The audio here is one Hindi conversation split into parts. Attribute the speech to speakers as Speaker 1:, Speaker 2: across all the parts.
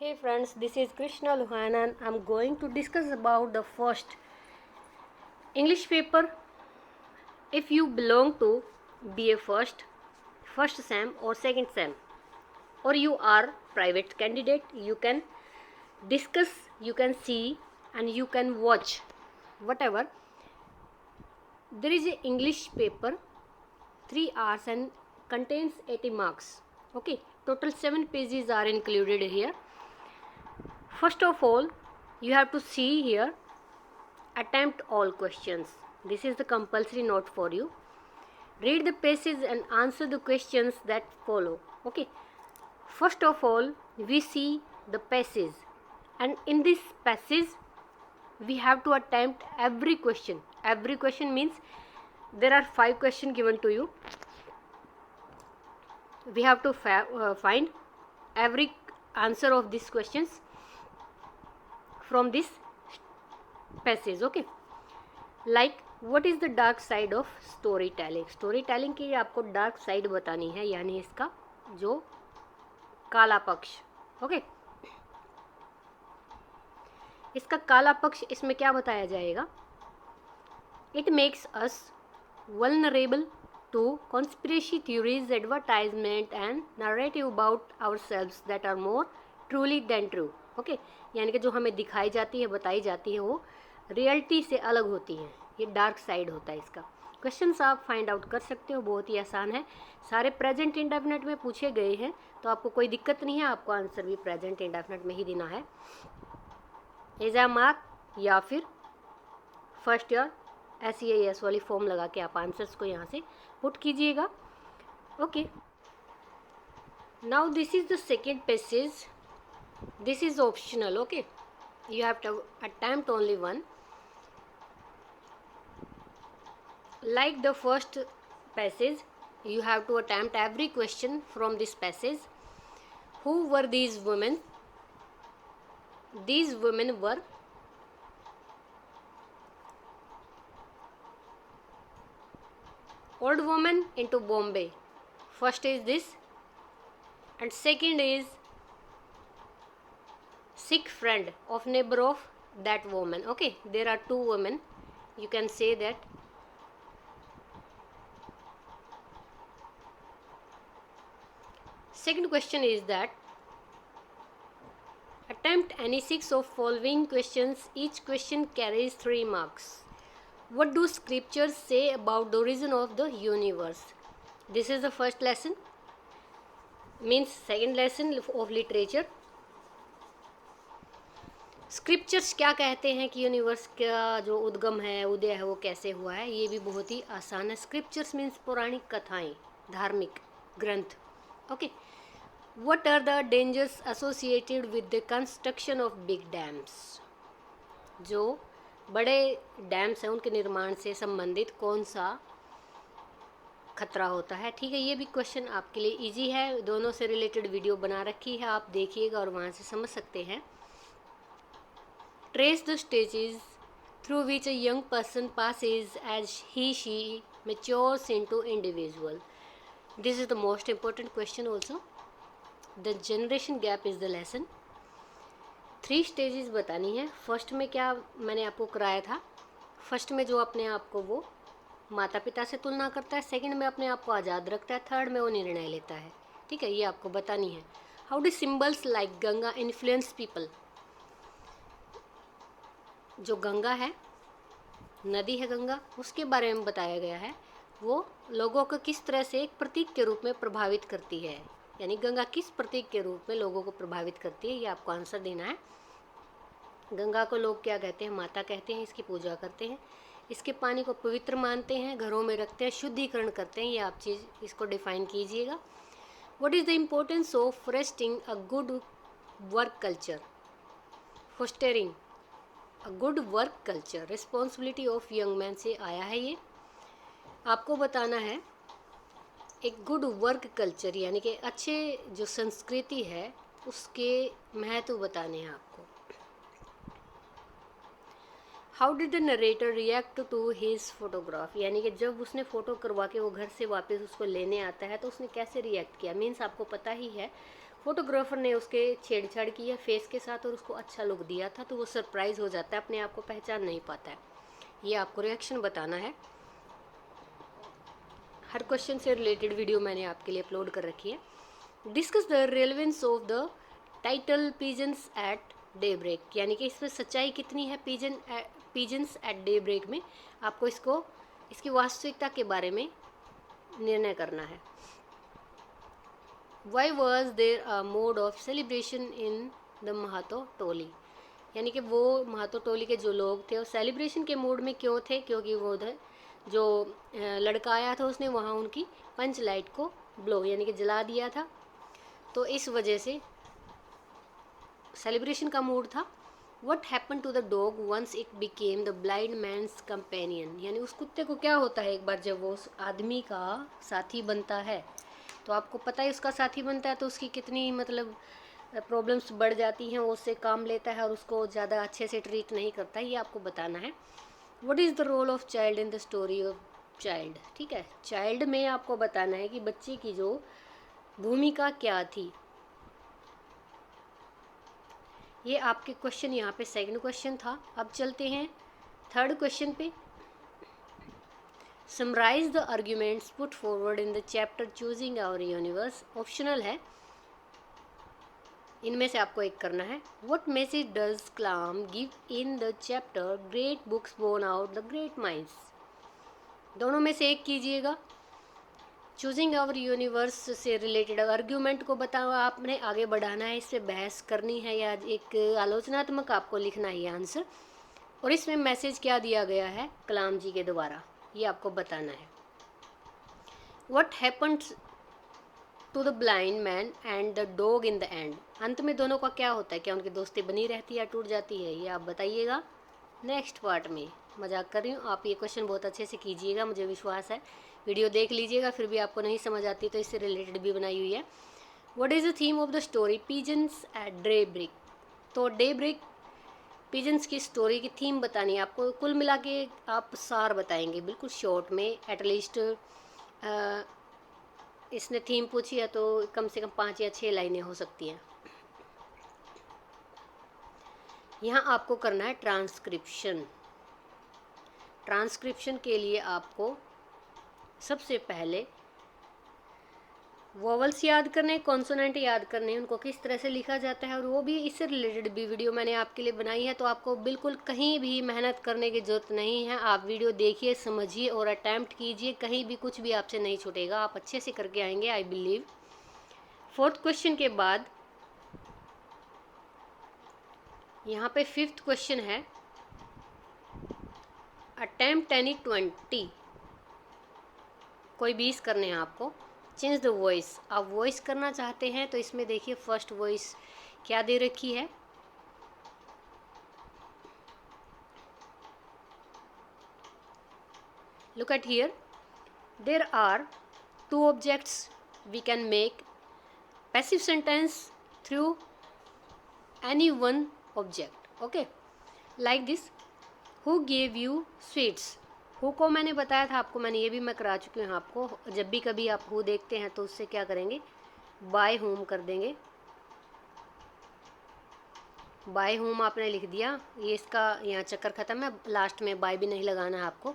Speaker 1: Hey friends, this is Krishna Luhan and I'm going to discuss about the first English paper. If you belong to BA first SEM or second SEM, or you are private candidate, you can discuss, you can see and you can watch whatever. There is a English paper 3 hours and contains 80 marks. Okay, total 7 pages are included here. First of all, you have to see here, attempt all questions. This is the compulsory note for you. Read the passage and answer the questions that follow. Okay. First of all, we see the passage, and in this passage, we have to attempt every question. Every question means there are 5 questions given to you. We have to find every answer of these questions from this passage. Okay, like what is the dark side of storytelling? Storytelling की आपको dark side बतानी है, यानी इसका जो काला पक्ष. ओके, इसका काला पक्ष इसमें क्या बताया जाएगा? It makes us vulnerable to conspiracy theories, advertisement and narrative about ourselves that are more truly than true. Okay, यानी कि जो हमें दिखाई जाती है, बताई जाती है, वो रियलिटी से अलग होती हैं. ये डार्क साइड होता है इसका. क्वेश्चंस आप फाइंड आउट कर सकते हो, बहुत ही आसान है. सारे प्रेजेंट इंडेफिनिट में पूछे गए हैं, तो आपको कोई दिक्कत नहीं है. आपको आंसर भी प्रेजेंट इंडेफिनिट में ही देना है. एज ए मार्क या फिर फर्स्ट ईयर SEAS वाली फॉर्म लगा के आप आंसर्स को यहाँ से पुट कीजिएगा. Okay, now this is the second passage. This is optional. Okay, you have to attempt only one. Like the first passage, you have to attempt every question from this passage. Who were these women? These women were old woman into Bombay. First is this, and second is sick friend of neighbor of that woman. Okay, there are 2 women, you can say that. Second question is that attempt any 6 of following questions. Each question carries 3 marks. What do scriptures say about the origin of the universe? This is the first lesson, means second lesson of literature. Scriptures क्या कहते हैं कि यूनिवर्स का जो उद्गम है, उदय है, वो कैसे हुआ है? ये भी बहुत ही आसान है. स्क्रिप्चर्स मीन्स पौराणिक कथाएं, धार्मिक ग्रंथ. Okay, what are the dangers associated with the construction of big dams? जो बड़े डैम्स हैं उनके निर्माण से संबंधित कौन सा खतरा होता है? ठीक है, ये भी क्वेश्चन आपके लिए इजी है. दोनों से रिलेटेड वीडियो बना रखी है, आप देखिएगा और वहाँ से समझ सकते हैं. Trace the stages through which a young person passes as she matures into individual. This is the most important question also. The generation gap is the lesson. 3 stages बतानी है. फर्स्ट में क्या मैंने आपको कराया था? फर्स्ट में जो अपने आप को वो माता पिता से तुलना करता है, सेकंड में अपने आप को आज़ाद रखता है, थर्ड में वो निर्णय लेता है. ठीक है, ये आपको बतानी है. How do symbols like Ganga influence people? जो गंगा है, नदी है गंगा, उसके बारे में बताया गया है. वो लोगों को किस तरह से एक प्रतीक के रूप में प्रभावित करती है, यानी गंगा किस प्रतीक के रूप में लोगों को प्रभावित करती है, ये आपको आंसर देना है. गंगा को लोग क्या कहते हैं? माता कहते हैं. इसकी पूजा करते हैं, इसके पानी को पवित्र मानते हैं, घरों में रखते हैं, शुद्धिकरण करते हैं. ये आप चीज़ इसको डिफाइन कीजिएगा. What is the importance of fostering a good work culture? Fostering a good work culture, responsibility of young man से आया है. ये आपको बताना है. एक गुड वर्क कल्चर यानी कि अच्छे जो संस्कृति है उसके महत्व बताने हैं आपको. How did the narrator react to his photograph? यानी कि जब उसने फ़ोटो करवा के वो घर से वापस उसको लेने आता है तो उसने कैसे रिएक्ट किया? मीन्स आपको पता ही है फोटोग्राफर ने उसके छेड़छाड़ की है फेस के साथ और उसको अच्छा लुक दिया था, तो वो सरप्राइज हो जाता है, अपने आप को पहचान नहीं पाता है। ये आपको रिएक्शन बताना है। हर क्वेश्चन से रिलेटेड वीडियो मैंने आपके लिए अपलोड कर रखी है। Discuss the relevance of the title pigeons at daybreak, यानी कि इसमें सच्चाई कितनी है पिजन्स एट डे ब्रेक में, आपको इसकी वास्तविकता के बारे में निर्णय करना है। Why was there a mode of celebration in the Mahato Toli, यानी कि वो महातो टोली के जो लोग थे वो सेलिब्रेशन के मूड में क्यों थे, क्योंकि वो उधर जो लड़का आया था उसने वहाँ उनकी पंच लाइट को ब्लो यानी कि जला दिया था, तो इस वजह से सेलिब्रेशन का मूड था। What happen to the dog once it became the blind man's companion, यानी उस कुत्ते को क्या होता है एक बार जब वो उस आदमी का साथी बनता है, तो आपको पता है उसका साथी बनता है तो उसकी कितनी मतलब प्रॉब्लम्स बढ़ जाती हैं, वो उससे काम लेता है और उसको ज़्यादा अच्छे से ट्रीट नहीं करता, ये आपको बताना है। What is the role of child in the story of child, ठीक है, चाइल्ड में आपको बताना है कि बच्चे की जो भूमिका क्या थी। ये आपके क्वेश्चन यहाँ पे सेकंड क्वेश्चन था। अब चलते हैं थर्ड क्वेश्चन पे। Summarise the arguments put forward in the chapter choosing our universe, optional है, इनमें से आपको एक करना है। What message does Kalam give in the chapter great books born out the great minds, दोनों में से एक कीजिएगा। चूजिंग आवर यूनिवर्स से रिलेटेड आर्ग्यूमेंट को बताओ, आपने आगे बढ़ाना है, इस पर बहस करनी है या एक आलोचनात्मक आपको लिखना है ये आंसर, और इसमें मैसेज क्या दिया गया है कलाम जी के द्वारा, ये आपको बताना है। What happened to the blind man and the dog in the end, अंत में दोनों का क्या होता है, क्या उनकी दोस्ती बनी रहती है या टूट जाती है, ये आप बताइएगा नेक्स्ट पार्ट में। मजाक कर रही हूँ, आप ये क्वेश्चन बहुत अच्छे से कीजिएगा, मुझे विश्वास है। वीडियो देख लीजिएगा, फिर भी आपको नहीं समझ आती तो इससे रिलेटेड भी बनाई हुई है। What is the theme of the story pigeons at daybreak, तो डे ब्रेक पिजन्स की स्टोरी की थीम बतानी है आपको। कुल मिला के आप सार बताएंगे बिल्कुल शॉर्ट में, एटलीस्ट इसने थीम पूछी है तो कम से कम 5 या 6 लाइनें हो सकती हैं। यहाँ आपको करना है ट्रांसक्रिप्शन। ट्रांसक्रिप्शन के लिए आपको सबसे पहले वोवल्स याद करने, कॉन्सोनेंट याद करने, उनको किस तरह से लिखा जाता है, और वो भी इससे रिलेटेड भी वीडियो मैंने आपके लिए बनाई है, तो आपको बिल्कुल कहीं भी मेहनत करने की ज़रूरत नहीं है। आप वीडियो देखिए, समझिए और अटैम्प्ट कीजिए, कहीं भी कुछ भी आपसे नहीं छूटेगा, आप अच्छे से करके आएंगे आई बिलीव। फोर्थ क्वेश्चन के बाद यहाँ पे फिफ्थ क्वेश्चन है अटैम्प्ट एनी 20, कोई 20 करने हैं आपको। चेंज द वॉइस, आप वॉइस करना चाहते हैं तो इसमें देखिए फर्स्ट वॉइस क्या दे रखी है, look at here, there are 2 objects, we can make passive sentence through any one object, okay, like this, who gave you sweets, who को मैंने बताया था आपको, मैंने ये भी मैं करा चुकी हूँ आपको। जब भी कभी आप हु देखते हैं तो उससे क्या करेंगे, बाय होम कर देंगे। बाय होम आपने लिख दिया, ये इसका यहाँ चक्कर ख़त्म है, लास्ट में बाय भी नहीं लगाना है आपको,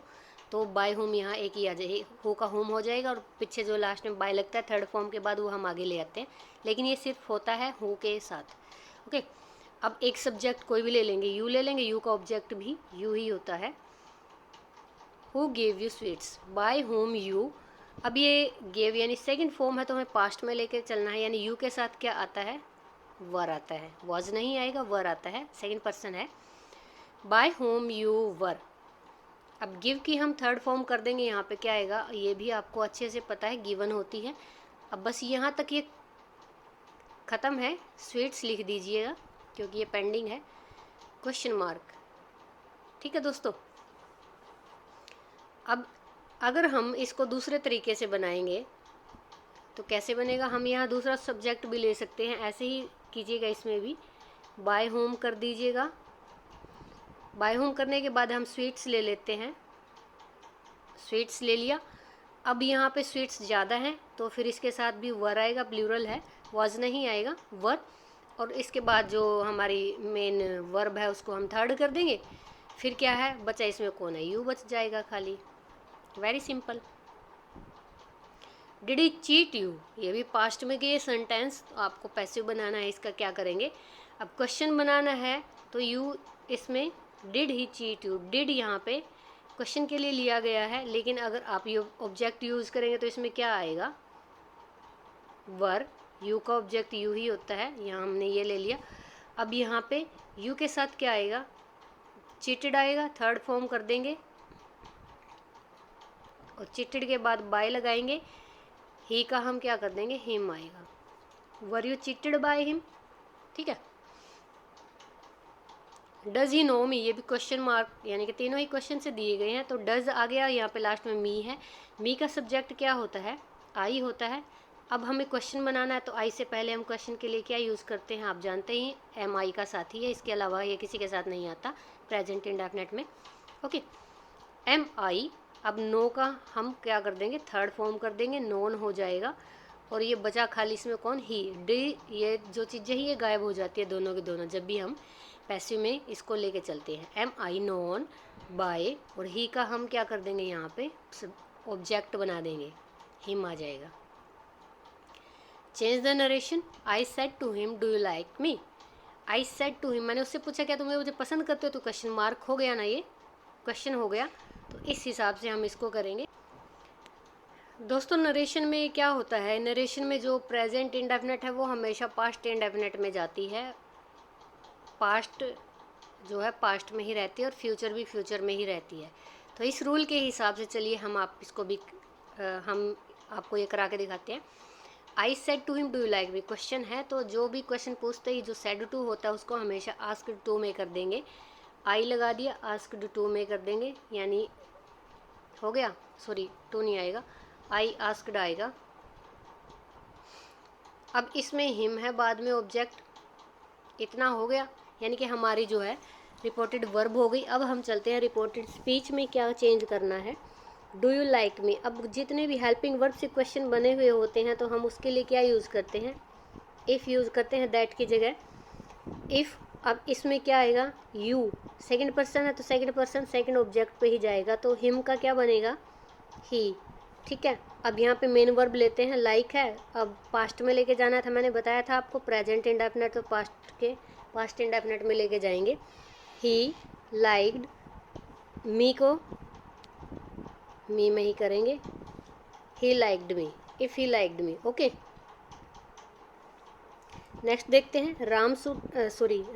Speaker 1: तो बाय होम यहाँ एक ही आ जाए, हु का होम हो जाएगा, और पीछे जो लास्ट में बाय लगता है थर्ड फॉर्म के बाद वो हम आगे ले आते हैं, लेकिन ये सिर्फ होता है हु के साथ, ओके। अब एक सब्जेक्ट कोई भी ले लेंगे, यू ले लेंगे, यू का ऑब्जेक्ट भी यू ही होता है। Who gave you sweets, by whom you, अब ये गेव यानी सेकंड फॉर्म है तो हमें पास्ट में लेके चलना है, यानी यू के साथ क्या आता है, वर आता है, वॉज नहीं आएगा, वर आता है, सेकंड पर्सन है, बाय होम यू वर। अब गिव की हम थर्ड फॉर्म कर देंगे, यहाँ पे क्या आएगा, ये भी आपको अच्छे से पता है, गिवन होती है। अब बस यहाँ तक ये ख़त्म है, स्वीट्स लिख दीजिएगा क्योंकि ये पेंडिंग है, क्वेश्चन मार्क, ठीक है दोस्तों। अब अगर हम इसको दूसरे तरीके से बनाएंगे तो कैसे बनेगा, हम यहाँ दूसरा सब्जेक्ट भी ले सकते हैं, ऐसे ही कीजिएगा, इसमें भी बाय होम कर दीजिएगा। बाय होम करने के बाद हम स्वीट्स ले लेते हैं, स्वीट्स ले लिया। अब यहाँ पे स्वीट्स ज़्यादा हैं तो फिर इसके साथ भी वर आएगा, प्लूरल है, वॉज नहीं आएगा, वर, और इसके बाद जो हमारी मेन वर्ब है उसको हम थर्ड कर देंगे। फिर क्या है बचा इसमें, कौन है, यू बच जाएगा खाली। Very simple. Did he cheat you, ये भी पास्ट में गए सेंटेंस, तो आपको पैसिव बनाना है। इसका क्या करेंगे, अब क्वेश्चन बनाना है तो यू इसमें did he cheat you, did यहाँ पे क्वेश्चन के लिए लिया गया है, लेकिन अगर आप ये ऑब्जेक्ट यूज़ करेंगे तो इसमें क्या आएगा, वर, यू का ऑब्जेक्ट यू ही होता है, यहाँ हमने ये ले लिया। अब यहाँ पे यू के साथ क्या आएगा, चीटेड आएगा, थर्ड फॉर्म कर देंगे, और चीटेड के बाद बाय लगाएंगे, ही का हम क्या कर देंगे, हिम आएगा। Were you cheated by him, ठीक है। डज ही नो मी, ये भी क्वेश्चन मार्क, यानी कि तीनों ही क्वेश्चन से दिए गए हैं, तो डज आ गया, यहाँ पे लास्ट में मी है। मी का सब्जेक्ट क्या होता है, आई होता है। अब हमें क्वेश्चन बनाना है तो आई से पहले हम क्वेश्चन के लिए क्या यूज़ करते हैं, आप जानते ही, एम आई का साथी है, इसके अलावा ये किसी के साथ नहीं आता प्रेजेंट इंडेफिनिट में। ओके, एम आई। अब नो का हम क्या कर देंगे, थर्ड फॉर्म कर देंगे, नोन हो जाएगा, और ये बचा खाली इसमें कौन, ही, डी, ये जो चीज़ें ही ये गायब हो जाती है दोनों के दोनों जब भी हम पैसिव में इसको लेके चलते हैं। एम आई नोन बाय, और ही का हम क्या कर देंगे, यहाँ पे ऑब्जेक्ट बना देंगे, हिम आ जाएगा। Change the narration, I said to him do you like me, I said to him, मैंने उससे पूछा क्या तुम्हें मुझे पसंद करते हो, तो क्वेश्चन मार्क हो गया ना, ये क्वेश्चन हो गया, तो इस हिसाब से हम इसको करेंगे। दोस्तों नरेशन में क्या होता है, नरेशन में जो प्रेजेंट इंडेफिनिट है वो हमेशा पास्ट इंडेफिनिट में जाती है, पास्ट जो है पास्ट में ही रहती है, और फ्यूचर भी फ्यूचर में ही रहती है। तो इस रूल के हिसाब से चलिए हम आप इसको भी हम आपको ये करा के दिखाते हैं। I said to him do you like me, question है तो जो भी क्वेश्चन पूछते ही जो सेड टू होता है उसको हमेशा आस्क्ड टू में कर देंगे। आई लगा दिया, आस्क्ड टू में कर देंगे, यानी हो गया, सॉरी टू नहीं आएगा, आई आस्क्ड आएगा। अब इसमें हिम है, बाद में ऑब्जेक्ट, इतना हो गया, यानी कि हमारी जो है रिपोर्टेड वर्ब हो गई। अब हम चलते हैं रिपोर्टेड स्पीच में क्या चेंज करना है, डू यू लाइक मी। अब जितने भी हेल्पिंग वर्ब से क्वेश्चन बने हुए होते हैं तो हम उसके लिए क्या यूज़ करते हैं, इफ़ यूज़ करते हैं, दैट की जगह इफ़। अब इसमें क्या आएगा, यू, सेकंड पर्सन है तो सेकंड पर्सन सेकंड ऑब्जेक्ट पे ही जाएगा, तो हिम का क्या बनेगा, ही, ठीक है। अब यहाँ पे मेन वर्ब लेते हैं, लाइक है, अब पास्ट में लेके जाना था, मैंने बताया था आपको, प्रेजेंट इंडेफिनिट तो पास्ट इंडेफिनिट में लेके जाएंगे। ही लाइक्ड मी को मी में ही करेंगे, he liked me, if he liked me. Okay, next देखते हैं,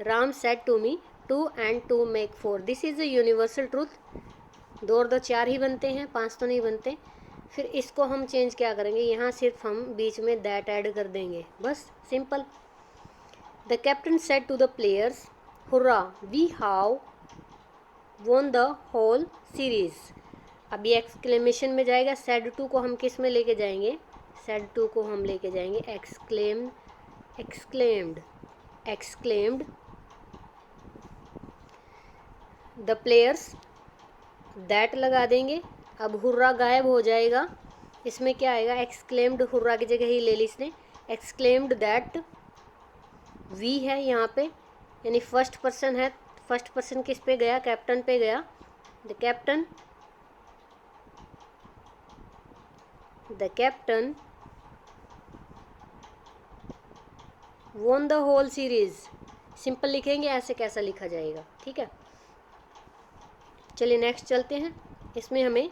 Speaker 1: Ram said to me 2 and 2 make 4, this is a universal truth. 2 और 2 4 ही बनते हैं, 5 तो नहीं बनते। फिर इसको हम चेंज क्या करेंगे, यहाँ सिर्फ हम बीच में दैट ऐड कर देंगे, बस simple. The captain said to the players, hurrah we have won the whole series. अब ये एक्सक्लेमेशन में जाएगा, सेड टू को हम किस में लेके जाएंगे, सेड टू को हम लेके जाएंगे एक्सक्लेम्ड द प्लेयर्स, दैट लगा देंगे। अब हुर्रा गायब हो जाएगा, इसमें क्या आएगा, एक्सक्लेम्ड, हुर्रा की जगह ही ले ली इसने, एक्सक्लेम्ड दैट, वी है यहाँ पे, यानी फर्स्ट पर्सन है, फर्स्ट पर्सन किस पे गया, कैप्टन पे गया, the captain won the whole series. Simple लिखेंगे, ऐसे कैसा लिखा जाएगा, ठीक है। चलिए नेक्स्ट चलते हैं, इसमें हमें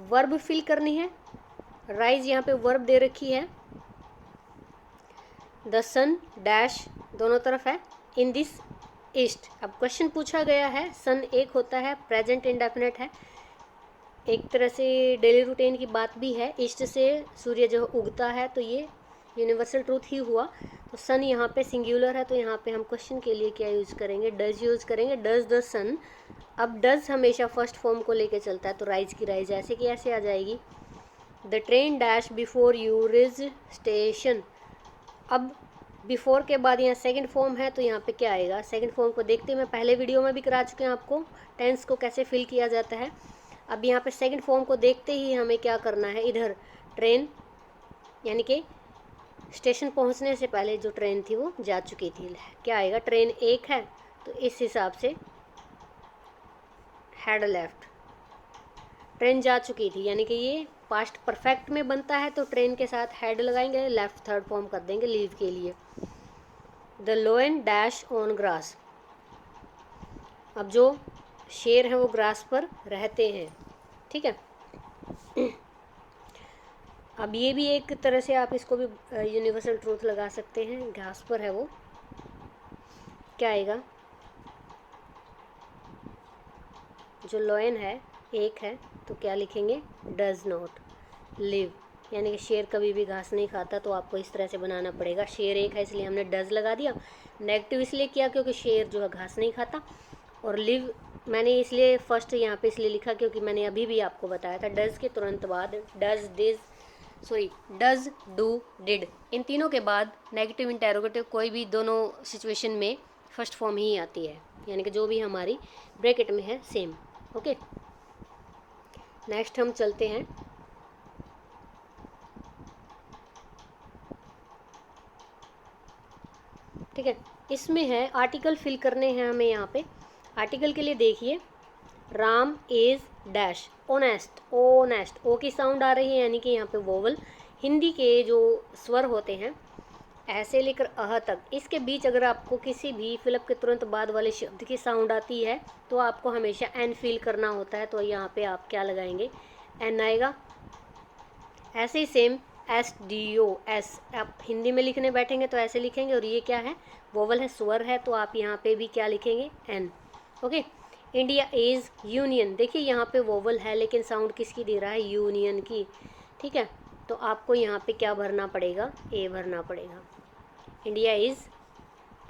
Speaker 1: वर्ब फिल करनी है। राइज यहाँ पे वर्ब दे रखी है, द सन डैश दोनों तरफ है, इन दिस ईस्ट। अब क्वेश्चन पूछा गया है, सन एक होता है, प्रेजेंट इंडेफिनिट है, एक तरह से डेली रूटीन की बात भी है, ईस्ट से सूर्य जो उगता है, तो ये यूनिवर्सल ट्रूथ ही हुआ। तो सन यहाँ पे सिंगुलर है, तो यहाँ पे हम क्वेश्चन के लिए क्या यूज़ करेंगे, डज यूज़ करेंगे, डज द सन। अब डज हमेशा फर्स्ट फॉर्म को लेके चलता है, तो राइज की राइज ऐसे की ऐसे आ जाएगी। The train dash before you ridge station. अब बिफोर के बाद यहाँ सेकंड फॉर्म है, तो यहाँ पे क्या आएगा, सेकंड फॉर्म को देखते हैं, मैं पहले वीडियो में भी करा चुके हैं आपको टेंस को कैसे फिल किया जाता है। अब यहाँ पे सेकंड फॉर्म को देखते ही हमें क्या करना है, इधर ट्रेन, यानी कि स्टेशन पहुंचने से पहले जो ट्रेन थी वो जा चुकी थी। क्या आएगा, ट्रेन एक है तो इस हिसाब से हैड लेफ्ट, ट्रेन जा चुकी थी, यानी कि ये पास्ट परफेक्ट में बनता है तो ट्रेन के साथ हैड लगाएंगे, लेफ्ट थर्ड फॉर्म कर देंगे लीव के लिए। द लोयन डैश ऑन ग्रास, अब जो शेर है वो ग्रास पर रहते हैं, ठीक है। अब ये भी एक तरह से आप इसको भी यूनिवर्सल ट्रूथ लगा सकते हैं, घास पर है वो, क्या आएगा, जो लॉयन है एक है तो क्या लिखेंगे, डज नॉट लिव, यानी कि शेर कभी भी घास नहीं खाता, तो आपको इस तरह से बनाना पड़ेगा। शेर एक है इसलिए हमने डज लगा दिया, नेगेटिव इसलिए किया क्योंकि शेर जो है घास नहीं खाता, और लिव मैंने इसलिए फर्स्ट यहाँ पे इसलिए लिखा क्योंकि मैंने अभी भी आपको बताया था डज के तुरंत बाद डज डू डिड, इन तीनों के बाद नेगेटिव इंटेरोगेटिव कोई भी दोनों सिचुएशन में फर्स्ट फॉर्म ही आती है, यानी कि जो भी हमारी ब्रैकेट में है सेम। ओके, नेक्स्ट हम चलते हैं ठीक है। इसमें है आर्टिकल फिल करने हैं हमें यहाँ पे। आर्टिकल के लिए देखिए, Ram is dash honest, honest O की साउंड आ रही है यानी कि यहाँ पे वोवल, हिंदी के जो स्वर होते हैं ऐसे लेकर अह तक, इसके बीच अगर आपको किसी भी फिलअप के तुरंत बाद वाले शब्द की साउंड आती है तो आपको हमेशा एन फील करना होता है, तो यहाँ पे आप क्या लगाएंगे, एन आएगा। ऐसे ही same S D O S, आप हिंदी में लिखने बैठेंगे तो ऐसे लिखेंगे, और ये क्या है, वोवल है, स्वर है, तो आप यहाँ पे भी क्या लिखेंगे, an. Okay, India is union, देखिए यहाँ पे वोवल है लेकिन साउंड किसकी दे रहा है, यूनियन की, ठीक है। तो आपको यहाँ पे क्या भरना पड़ेगा, ए भरना पड़ेगा। India is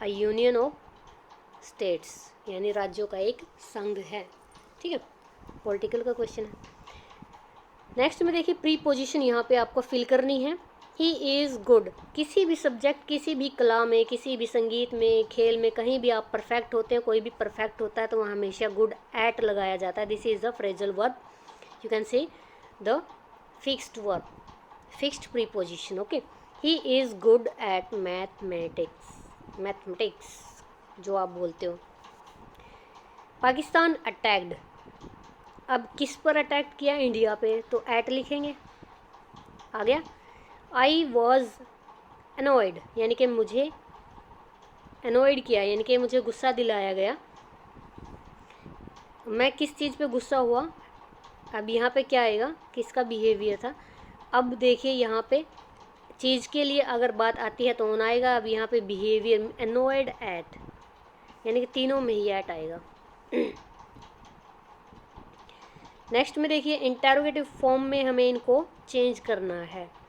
Speaker 1: a union of states, यानी राज्यों का एक संघ है, ठीक है, पॉलिटिकल का क्वेश्चन है। नेक्स्ट में देखिए प्रीपोजिशन यहाँ पे आपको फिल करनी है। ही इज़ गुड, किसी भी सब्जेक्ट, किसी भी कला में, किसी भी संगीत में, खेल में, कहीं भी आप परफेक्ट होते हैं, कोई भी परफेक्ट होता है तो वहाँ हमेशा गुड एट लगाया जाता है। This is the phrasal verb, you can say the fixed verb, fixed preposition. Okay, he is good at mathematics, mathematics जो आप बोलते हो। पाकिस्तान अटैक्ड, अब किस पर अटैक किया, इंडिया पे, तो एट लिखेंगे, आ गया। आई वॉज अनॉयड, यानी कि मुझे अनॉयड किया, यानी कि मुझे गुस्सा दिलाया गया, मैं किस चीज़ पे गुस्सा हुआ, अब यहाँ पे क्या आएगा, किसका बिहेवियर था। अब देखिए यहाँ पे चीज़ के लिए अगर बात आती है तो ऑन आएगा, अब यहाँ पे बिहेवियर, अनॉयड एट, यानी कि तीनों में ही एट आएगा। नेक्स्ट में देखिए इंटेरोगेटिव फॉर्म में हमें इनको चेंज करना है।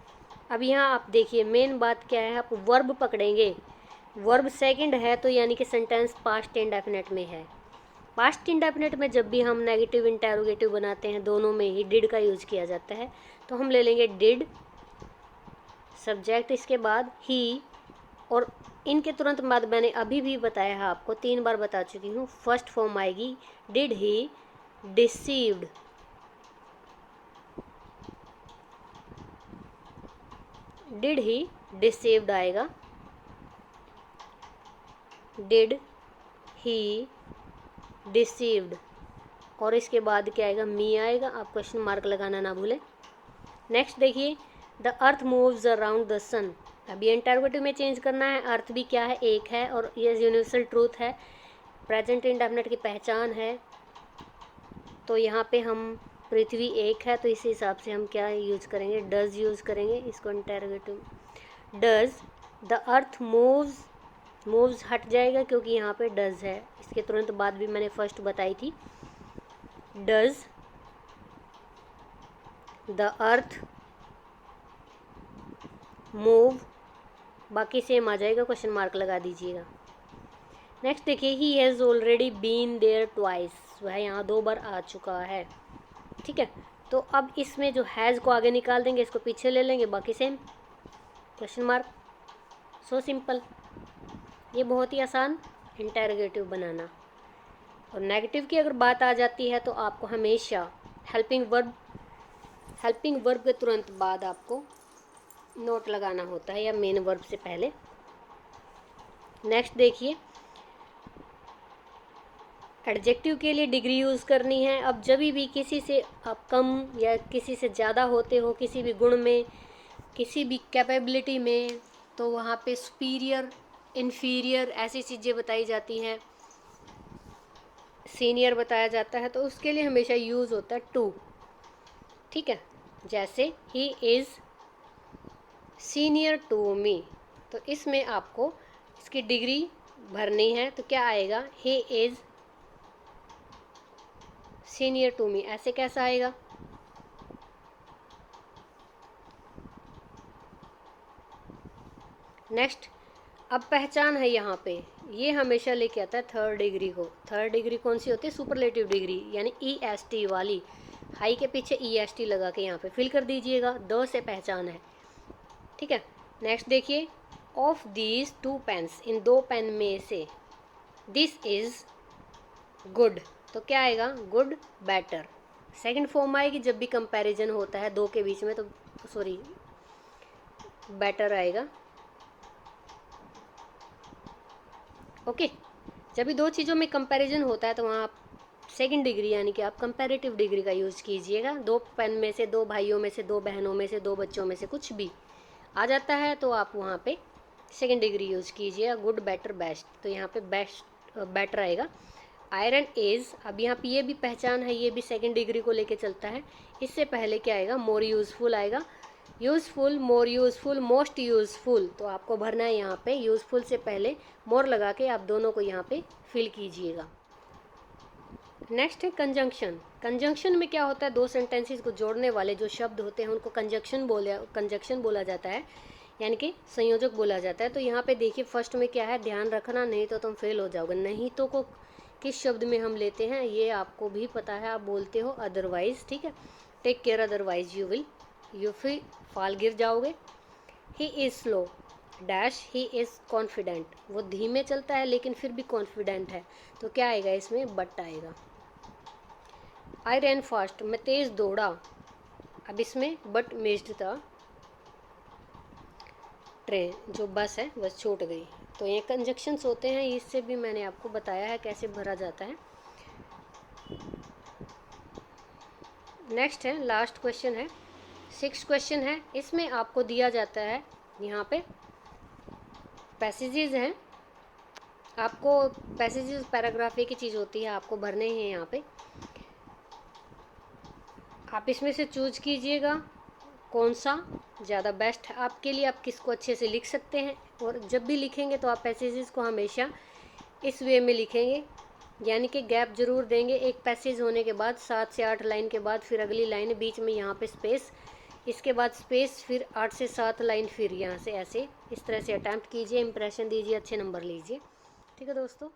Speaker 1: अब यहाँ आप देखिए मेन बात क्या है, आप वर्ब पकड़ेंगे, वर्ब सेकंड है तो यानी कि सेंटेंस पास्ट इंडेफिनिट में है। पास्ट इंडेफिनिट में जब भी हम नेगेटिव इंटेरोगेटिव बनाते हैं दोनों में ही डिड का यूज किया जाता है, तो हम ले लेंगे डिड, सब्जेक्ट, इसके बाद ही, और इनके तुरंत बाद मैंने अभी भी बताया है आपको, 3 बार बता चुकी हूँ, फर्स्ट फॉर्म आएगी did he deceived, did he deceived आएगा, डिड ही डिसीव्ड, और इसके बाद क्या आएगा, मी आएगा, आप क्वेश्चन मार्क लगाना ना भूलें। नेक्स्ट देखिए the earth moves around the sun, अब ये इंटरोगेटिव में चेंज करना है, अर्थ भी क्या है, एक है, और ये यूनिवर्सल ट्रूथ है, प्रेजेंट इंडेफिनिट की पहचान है, तो यहाँ पे हम पृथ्वी एक है तो इस हिसाब से हम क्या यूज करेंगे, डज यूज करेंगे इसको interrogative. Does the earth moves, moves हट जाएगा क्योंकि यहाँ पे डज है, इसके तुरंत बाद भी मैंने फर्स्ट बताई थी, डज द अर्थ मूव, बाकी सेम आ जाएगा, क्वेश्चन मार्क लगा दीजिएगा। नेक्स्ट देखिए he has already been there twice, वह यहाँ 2 बार आ चुका है, ठीक है। तो अब इसमें जो हैज़ को आगे निकाल देंगे, इसको पीछे ले लेंगे, बाकी same, question mark, so simple. ये बहुत ही आसान इंटेरोगेटिव बनाना। और नेगेटिव की अगर बात आ जाती है तो आपको हमेशा हेल्पिंग वर्ब के तुरंत बाद आपको नोट लगाना होता है या मेन वर्ब से पहले। नेक्स्ट देखिए, एडजेक्टिव के लिए डिग्री यूज़ करनी है। अब जब भी किसी से आप कम या किसी से ज़्यादा होते हो, किसी भी गुण में, किसी भी कैपेबिलिटी में, तो वहाँ पे सुपीरियर, इन्फीरियर ऐसी चीज़ें बताई जाती हैं, सीनियर बताया जाता है, तो उसके लिए हमेशा यूज़ होता है टू। ठीक है, जैसे he is senior to me, तो इसमें आपको इसकी डिग्री भरनी है, तो क्या आएगा, he is senior to me. ऐसे कैसा आएगा, नेक्स्ट, अब पहचान है यहाँ पे, ये हमेशा लेके आता है थर्ड डिग्री को। थर्ड डिग्री कौन सी होती है, सुपरलेटिव डिग्री, यानी EST वाली। हाई के पीछे EST लगा के यहाँ पे फिल कर दीजिएगा, द से पहचान है। ठीक है, नेक्स्ट देखिए, ऑफ दीज टू पेन्स, इन दो पेन में से, दिस इज गुड, तो क्या आएगा, गुड बेटर। सेकंड फॉर्म आएगी जब भी कंपैरिजन होता है दो के बीच में, तो सॉरी बेटर आएगा। ओके, जब भी दो चीज़ों में कंपैरिजन होता है तो वहाँ आप सेकंड डिग्री यानी कि आप कंपैरेटिव डिग्री का यूज़ कीजिएगा। दो पेन में से, दो भाइयों में से, दो बहनों में से, दो बच्चों में से कुछ भी आ जाता है तो आप वहाँ पे सेकंड डिग्री यूज़ कीजिएगा, गुड बेटर बेस्ट। तो यहाँ पे बेस्ट बेटर आएगा। आयरन इज़, अब यहाँ पे ये भी पहचान है, ये भी सेकंड डिग्री को लेके चलता है। इससे पहले क्या आएगा, मोर यूज़फुल आएगा। यूज़फुल, मोर यूज़फुल, मोस्ट यूज़फुल, तो आपको भरना है यहाँ पे यूज़फुल से पहले मोर लगा के, आप दोनों को यहाँ पे फिल कीजिएगा। नेक्स्ट है कंजंक्शन। कंजंक्शन में क्या होता है, दो सेंटेंसेस को जोड़ने वाले जो शब्द होते हैं उनको कंजंक्शन बोला जाता है, यानी कि संयोजक बोला जाता है। तो यहाँ पे देखिए फर्स्ट में क्या है, ध्यान रखना, नहीं तो तुम फेल हो जाओगे। नहीं तो को किस शब्द में हम लेते हैं ये आपको भी पता है, आप बोलते हो अदरवाइज। ठीक है, टेक केयर अदरवाइज यू फिर फाल गिर जाओगे। He is slow dash, he is confident, वो धीमे चलता है लेकिन फिर भी कॉन्फिडेंट है, तो क्या आएगा इसमें, बट आएगा। आई रैन फास्ट, मैं तेज़ दौड़ा, अब इसमें बट मिस्ड द ट्रेन, जो बस है बस छूट गई। तो ये कंजक्शंस होते हैं, इससे भी मैंने आपको बताया है कैसे भरा जाता है। नेक्स्ट है, लास्ट क्वेश्चन है, 6th क्वेश्चन है। इसमें आपको दिया जाता है यहाँ पे पैसेजेस हैं, आपको पैसेजेस पैराग्राफ एक ही चीज़ होती है, आपको भरने हैं यहाँ पे। आप इसमें से चूज कीजिएगा कौन सा ज़्यादा बेस्ट है आपके लिए, आप किसको अच्छे से लिख सकते हैं। और जब भी लिखेंगे तो आप पैसेजेस को हमेशा इस वे में लिखेंगे, यानी कि गैप जरूर देंगे। एक पैसेज होने के बाद 7 से 8 लाइन के बाद फिर अगली लाइन, बीच में यहाँ पे स्पेस, इसके बाद स्पेस, फिर 8 से 7 लाइन, फिर यहाँ से ऐसे इस तरह से अटैम्प्ट कीजिए, इंप्रेशन दीजिए, अच्छे नंबर लीजिए। ठीक है दोस्तों।